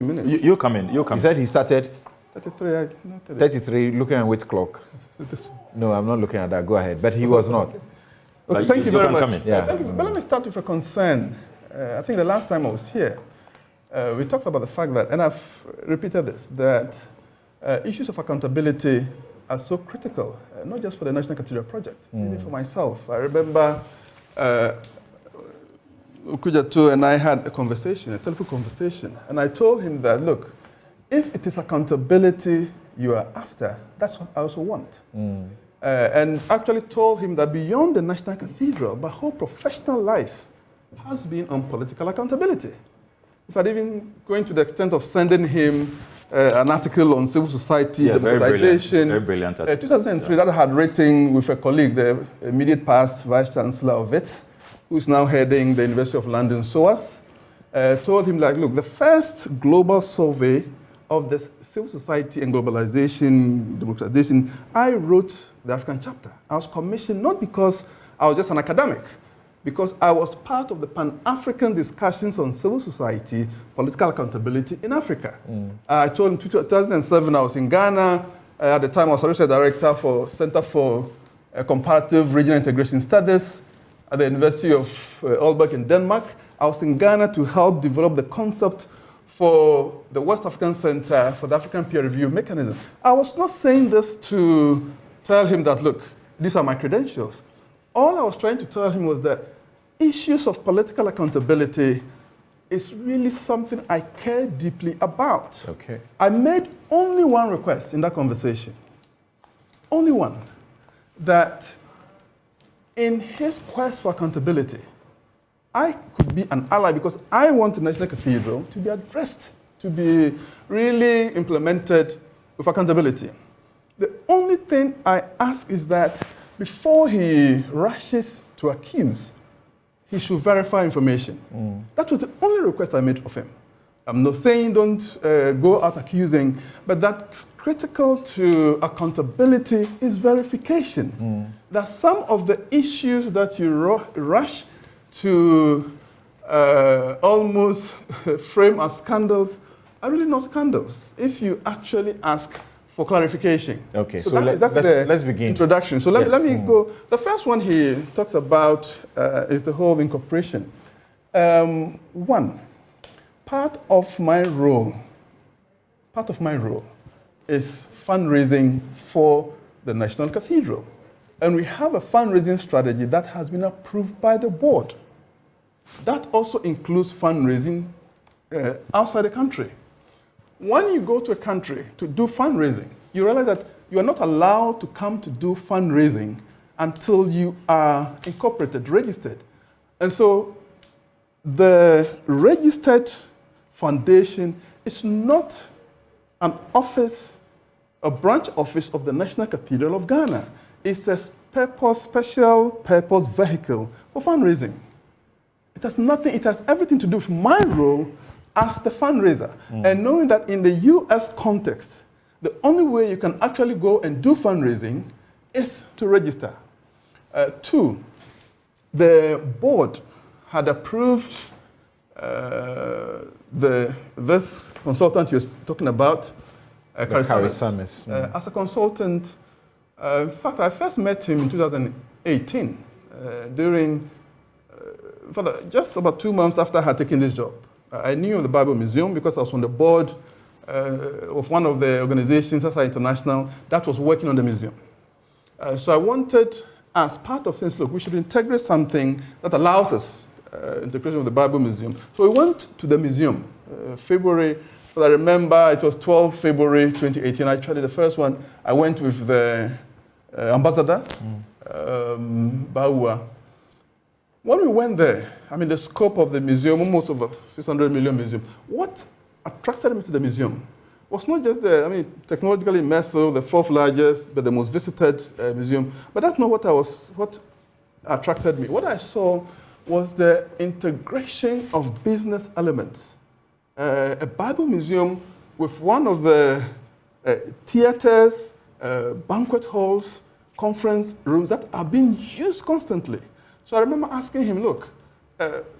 minutes. You come in. He said he started 33. 33, looking at which clock? No, I'm not looking at that. Go ahead. But he was not. Okay, thank you very much. Yeah. Thank you. But let me start with a concern. I think the last time I was here, we talked about the fact that, and I've repeated this, that issues of accountability are so critical, not just for the National Cathedral Project, even for myself. I remember Ukujatu and I had a conversation, a telephone conversation, and I told him that, look, if it is accountability you are after, that's what I also want. And actually told him that beyond the National Cathedral, my whole professional life has been on political accountability. In fact, even going to the extent of sending him an article on civil society, democratization. Very brilliant. 2003, that I had written with a colleague, the immediate past Vice Chancellor of it, who is now heading the University of London, SOAS, told him, like, look, the first global survey of the civil society and globalization, democratization, I wrote the African chapter. I was commissioned not because I was just an academic, because I was part of the Pan-African discussions on civil society, political accountability in Africa. I told him 2007, I was in Ghana. At the time, I was research director for Center for Comparative Regional Integration Studies at the University of Aalborg in Denmark. I was in Ghana to help develop the concept for the West African Center for the African Peer Review Mechanism. I was not saying this to tell him that, look, these are my credentials. All I was trying to tell him was that issues of political accountability is really something I care deeply about. Okay. I made only one request in that conversation, only one, that in his quest for accountability, I could be an ally because I want the National Cathedral to be addressed, to be really implemented with accountability. The only thing I ask is that before he rushes to accuse, he should verify information. That was the only request I made of him. I'm not saying don't go out accusing, but that's critical to accountability is verification. That some of the issues that you rush to almost frame as scandals are really not scandals if you actually ask for clarification. Okay, so let's begin. Introduction. So let me go. The first one he talks about is the whole incorporation. One, part of my role is fundraising for the National Cathedral. And we have a fundraising strategy that has been approved by the board. That also includes fundraising outside the country. When you go to a country to do fundraising, you realize that you are not allowed to come to do fundraising until you are incorporated, registered. And so the registered foundation is not an office, a branch office of the National Cathedral of Ghana. It's a special purpose vehicle for fundraising. It has everything to do with my role as the fundraiser. And knowing that in the US context, the only way you can actually go and do fundraising is to register. Two, the board had approved this consultant you're talking about, Karisamis. As a consultant. In fact, I first met him in 2018 during just about 2 months after I had taken this job. I knew of the Bible Museum because I was on the board of one of the organizations, SI International, that was working on the museum. So I wanted, as part of things, look, we should integrate something that allows us integration of the Bible Museum. So we went to the museum, February, but I remember it was 12 February 2018. Actually, the first one, I went with the ambassador, Baua. When we went there, I mean, the scope of the museum, almost over 600 million museum, what attracted me to the museum was not just technologically immersive, the fourth largest, but the most visited museum. But that's not what attracted me. What I saw was the integration of business elements. A Bible museum with one of the theaters, banquet halls, conference rooms that are being used constantly. So I remember asking him, look,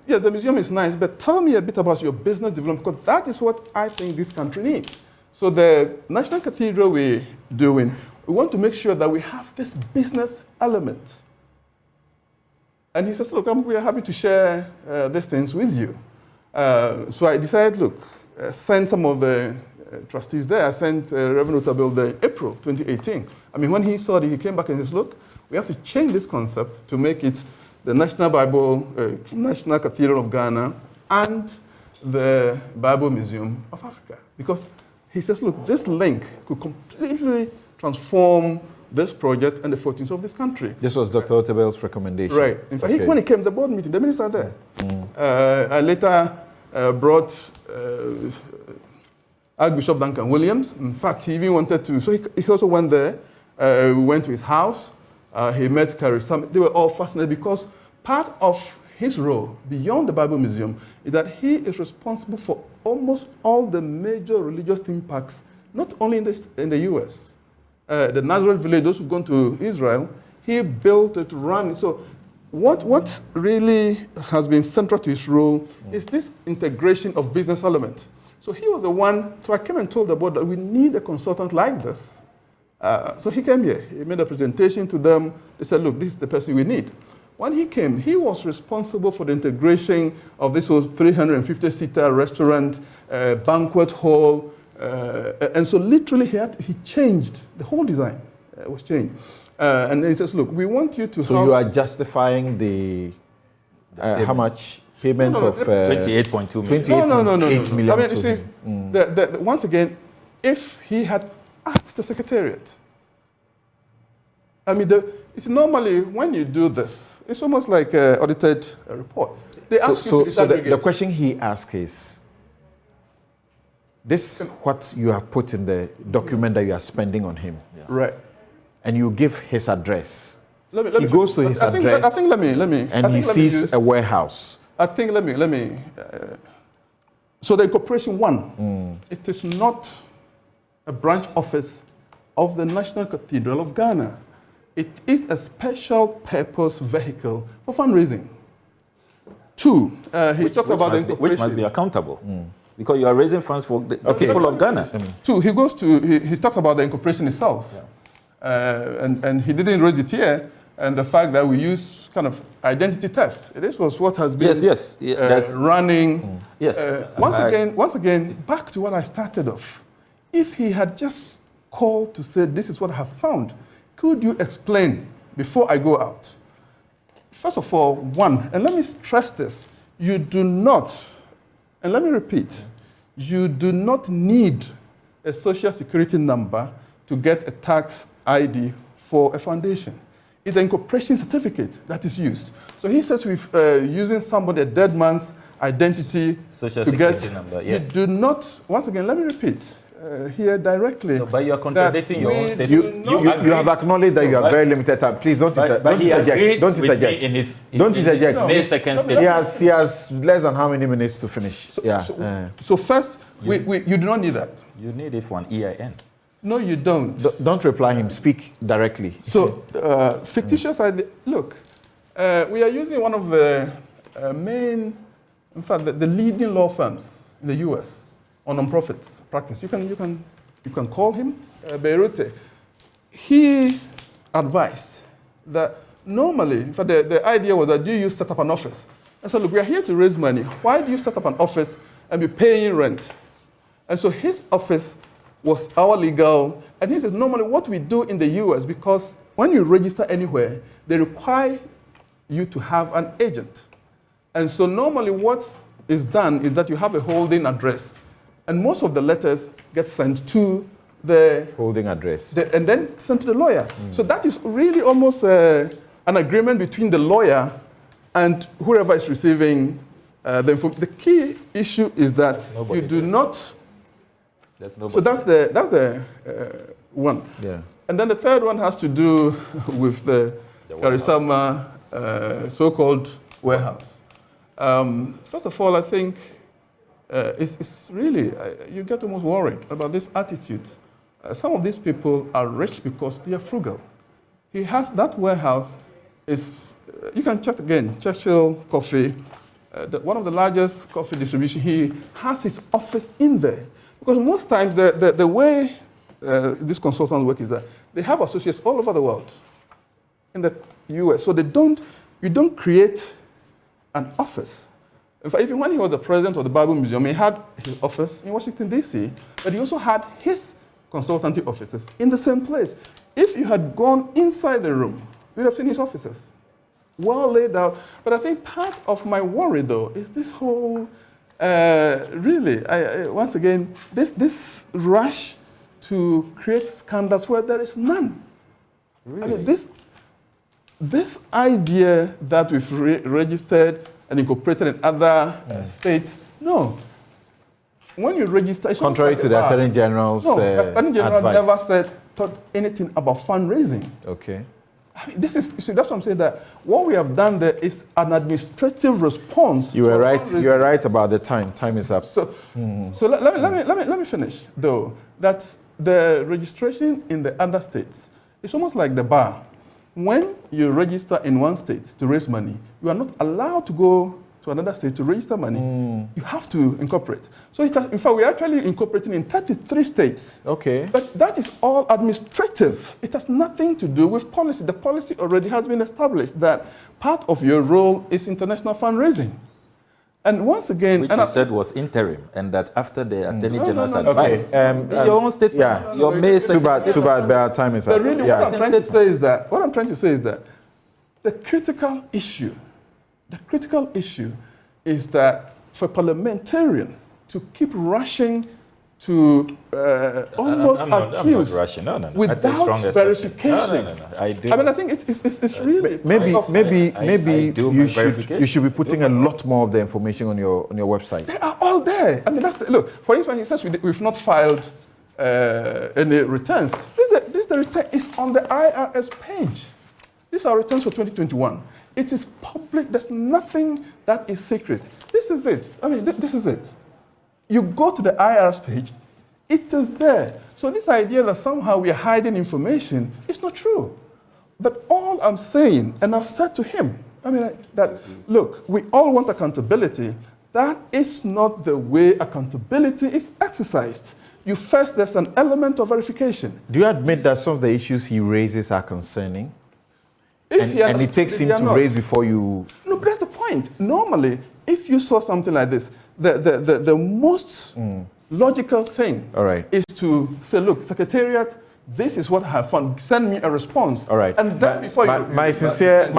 yeah, the museum is nice, but tell me a bit about your business development, because that is what I think this country needs. So the National Cathedral we're doing, we want to make sure that we have this business element. And he says, look, we are happy to share these things with you. So I decided, look, send some of the trustees there. I sent Revenue Tabel there in April 2018. I mean, when he saw it, he came back and says, look, we have to change this concept to make it the National National Cathedral of Ghana and the Bible Museum of Africa. Because he says, look, this link could completely transform this project and the fortunes of this country. This was Dr. Otabel's recommendation. Right. In fact, when he came to the board meeting, the minister there. I later brought Archbishop Duncan Williams. In fact, he even wanted to, so he also went there. We went to his house. He met Carrie Summit. They were all fascinated because part of his role beyond the Bible Museum is that he is responsible for almost all the major religious theme parks, not only in the US. The Nazareth village, those who've gone to Israel, he built it, ran it. So what really has been central to his role is this integration of business elements. So he was the one, so I came and told the board that we need a consultant like this. So he came here, he made a presentation to them. They said, look, this is the person we need. When he came, he was responsible for the integration of this 350-seater restaurant, banquet hall, and so literally he changed, the whole design was changed. And then he says, look, we want you to So you are justifying the, how much payment of 28.2 million. 28.8 million. I mean, you see, once again, if he had asked the Secretariat, I mean, it's normally when you do this, it's almost like an audited report. They ask you to so the question he asked is, this what you have put in the document that you are spending on him. Yeah. Right. And you give his address. He goes to his address. I think let me. And he sees a warehouse. I think let me. So the incorporation one, it is not a branch office of the National Cathedral of Ghana. It is a special purpose vehicle for fundraising. Two, he talked about the incorporation. Which must be accountable. Because you are raising funds for the people of Ghana. Two, he talks about the incorporation itself. Yeah. And he didn't raise it here. And the fact that we use kind of identity theft. This was what has been running. Yes. Once again, back to what I started off. If he had just called to say, this is what I have found, could you explain before I go out? First of all, one, and let me stress this, you do not, and let me repeat, you do not need a social security number to get a tax ID for a foundation. It's an incorporation certificate that is used. So he says we're using somebody, a dead man's identity social to security get, number, yes. You do not, once again, let me repeat, here directly. No, but you are contradicting your own statement. You have acknowledged that you have very limited time. Please don't interject. Don't interject. Don't interject. May 2nd statement. He has less than how many minutes to finish? So first, you do not need that. You need it for an EIN. No, you don't. Don't reply him. Speak directly. So fictitious idea. Look, we are using one of the main, in fact, the leading law firms in the U.S. on non-profit practice. You can call him, Beirute. He advised that normally, in fact, the idea was that do you set up an office? And so, look, we are here to raise money. Why do you set up an office and be paying rent? And so his office was our legal, and he says normally what we do in the US, because when you register anywhere, they require you to have an agent. And so normally what is done is that you have a holding address. And most of the letters get sent to the holding address. And then sent to the lawyer. So that is really almost an agreement between the lawyer and whoever is receiving the information. The key issue is that you do not. So that's the one. Yeah. And then the third one has to do with the Karisama so-called warehouse. First of all, I think it's really, you get almost worried about this attitude. Some of these people are rich because they are frugal. He has that warehouse, you can check again, Churchill Coffee, one of the largest coffee distribution, he has his office in there. Because most times the way these consultants work is that they have associates all over the world in the US. So you don't create an office. In fact, even when he was the president of the Bible Museum, he had his office in Washington, D.C., but he also had his consultancy offices in the same place. If you had gone inside the room, you would have seen his offices, well laid out. But I think part of my worry, though, is this whole, once again, this rush to create scandals where there is none. Really? I mean, this idea that we've registered and incorporated in other states, no. When you register, it's contrary to the Attorney General's Attorney General advice. never taught anything about fundraising. Okay. I mean, that's what I'm saying, that what we have done there is an administrative response. You were right. You are right about the time. Time is up. So let me finish though. That the registration in the other states, it's almost like the bar. When you register in one state to raise money, you are not allowed to go to another state to register money. You have to incorporate. So in fact, we're actually incorporating in 33 states. Okay. But that is all administrative. It has nothing to do with policy. The policy already has been established that part of your role is international fundraising. And once again... Which you said was interim, and that after the Attorney General's advice... Okay. Your own statement, your May... Too bad, our time is up. But really, what I'm trying to say is that the critical issue is that for a parliamentarian to keep rushing to almost accuse without verification. No. I mean, I think it's really... Maybe you should be putting a lot more of the information on your website. They are all there. I mean, look, for instance, he says we've not filed any returns. The return is on the IRS page. These are returns for 2021. It is public. There's nothing that is secret. This is it. I mean, this is it. You go to the IRS page, it is there. So this idea that somehow we are hiding information is not true. But all I'm saying, and I've said to him, look, we all want accountability. That is not the way accountability is exercised. There's an element of verification. Do you admit that some of the issues he raises are concerning? And it takes him to raise before you... No, but that's the point. Normally, if you saw something like this, the most logical thing is to say, look, Secretariat, this is what I have found. Send me a response. All right. And then before my sincere